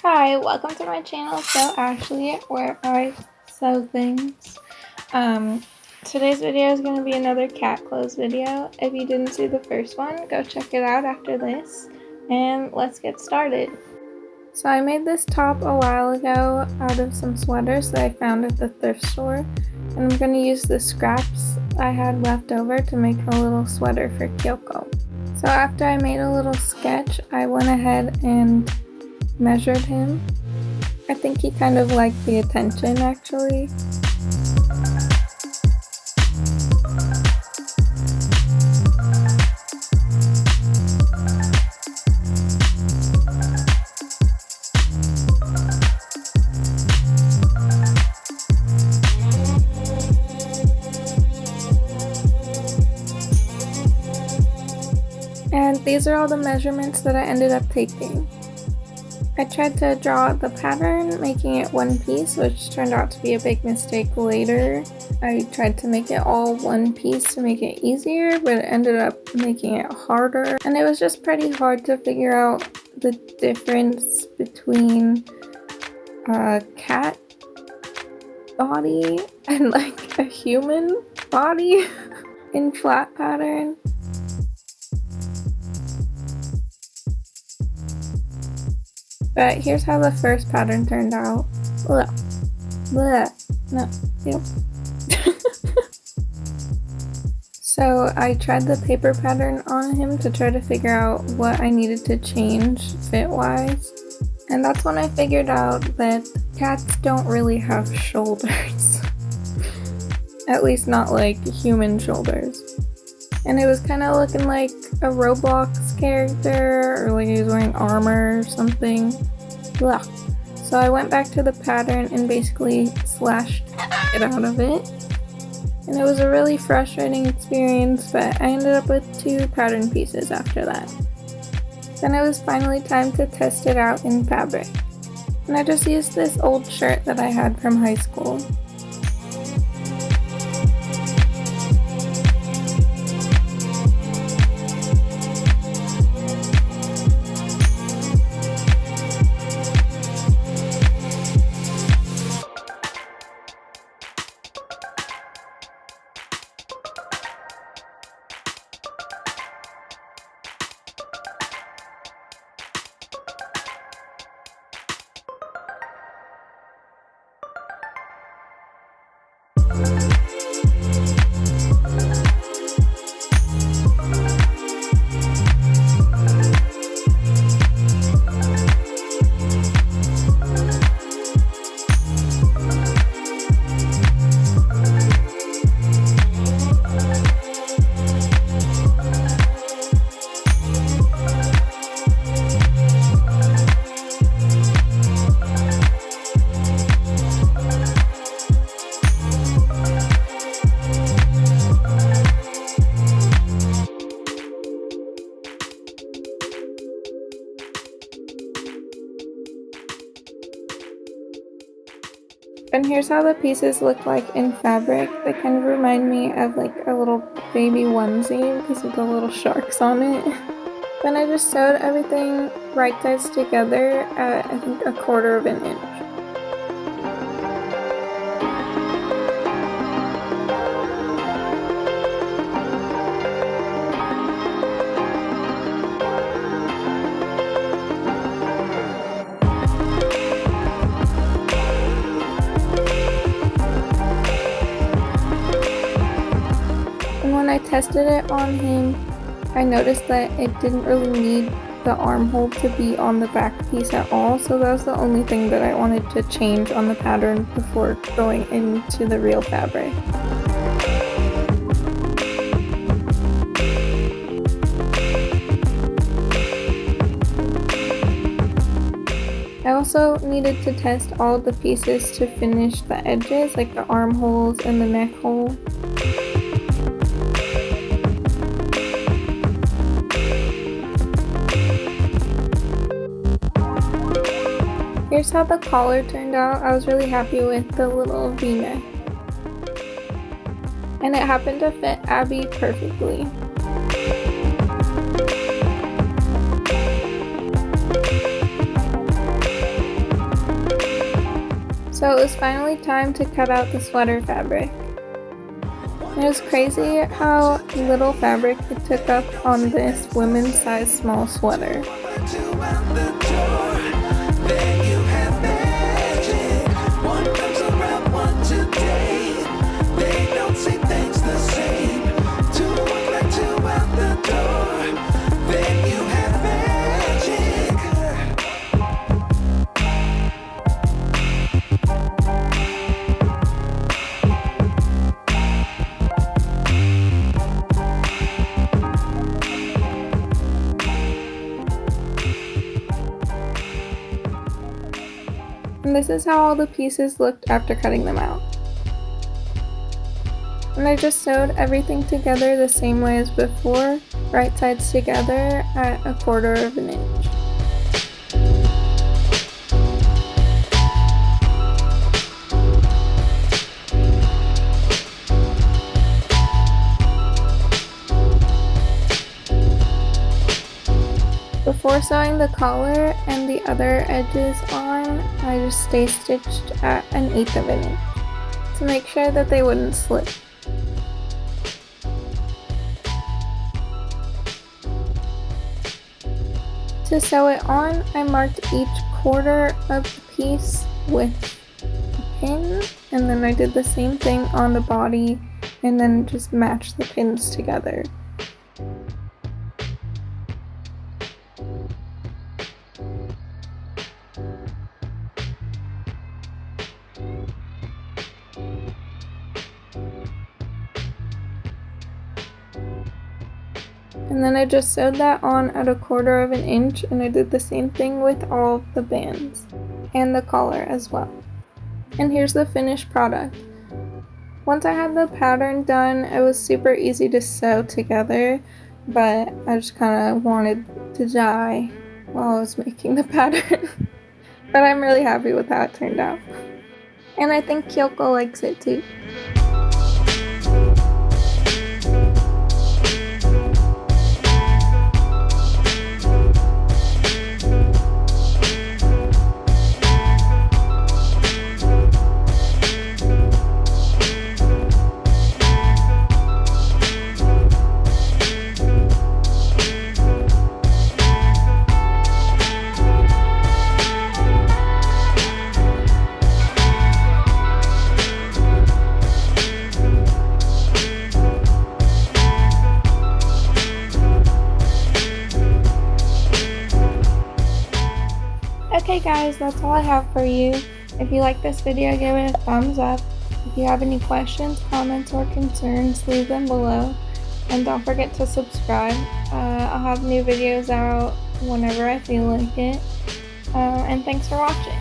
Hi, welcome to my channel, Sew Ashley, where I sew things. Today's video is going to be another cat clothes video. If you didn't see the first one, go check it out after this, and let's get started. So I made this top a while ago out of some sweaters that I found at the thrift store, and I'm going to use the scraps I had left over to make a little sweater for Kyoko. So after I made a little sketch, I went ahead and measured him. I think he kind of liked the attention, actually. And these are all the measurements that I ended up taking. I tried to draw the pattern, making it one piece, which turned out to be a big mistake later. I tried to make it all one piece to make it easier, but it ended up making it harder. And it was just pretty hard to figure out the difference between a cat body and like a human body in flat pattern. But here's how the first pattern turned out. Blah. Blah. No. Yep. So I tried the paper pattern on him to try to figure out what I needed to change fit-wise. And that's when I figured out that cats don't really have shoulders. At least not like human shoulders. And it was kind of looking like a Roblox character, or like he was wearing armor or something. Blah. So I went back to the pattern and basically slashed it out of it. And it was a really frustrating experience, but I ended up with 2 pattern pieces after that. Then it was finally time to test it out in fabric. And I just used this old shirt that I had from high school. And here's how the pieces look like in fabric. They kind of remind me of like a little baby onesie because of the little sharks on it. Then I just sewed everything right sides together at I think 1/4 of an inch. When I tested it on him, I noticed that it didn't really need the armhole to be on the back piece at all, so that was the only thing that I wanted to change on the pattern before going into the real fabric. I also needed to test all of the pieces to finish the edges, like the armholes and the neck hole. Here's how the collar turned out. I was really happy with the little V-neck. And it happened to fit Abby perfectly. So it was finally time to cut out the sweater fabric. It was crazy how little fabric it took up on this women's size small sweater. And this is how all the pieces looked after cutting them out. And I just sewed everything together the same way as before, right sides together at 1/4 of an inch. Before sewing the collar and the other edges on, I just stay stitched at 1/8 of an inch to make sure that they wouldn't slip. To sew it on, I marked each 1/4 of the piece with a pin, and then I did the same thing on the body and then just matched the pins together. And then I just sewed that on at 1/4 of an inch, and I did the same thing with all of the bands and the collar as well. And here's the finished product. Once I had the pattern done, it was super easy to sew together, but I just kind of wanted to die while I was making the pattern. But I'm really happy with how it turned out. And I think Kyoko likes it too. Okay guys, that's all I have for you. If you like this video, give it a thumbs up. If you have any questions, comments, or concerns, leave them below. And don't forget to subscribe. I'll have new videos out whenever I feel like it. And thanks for watching.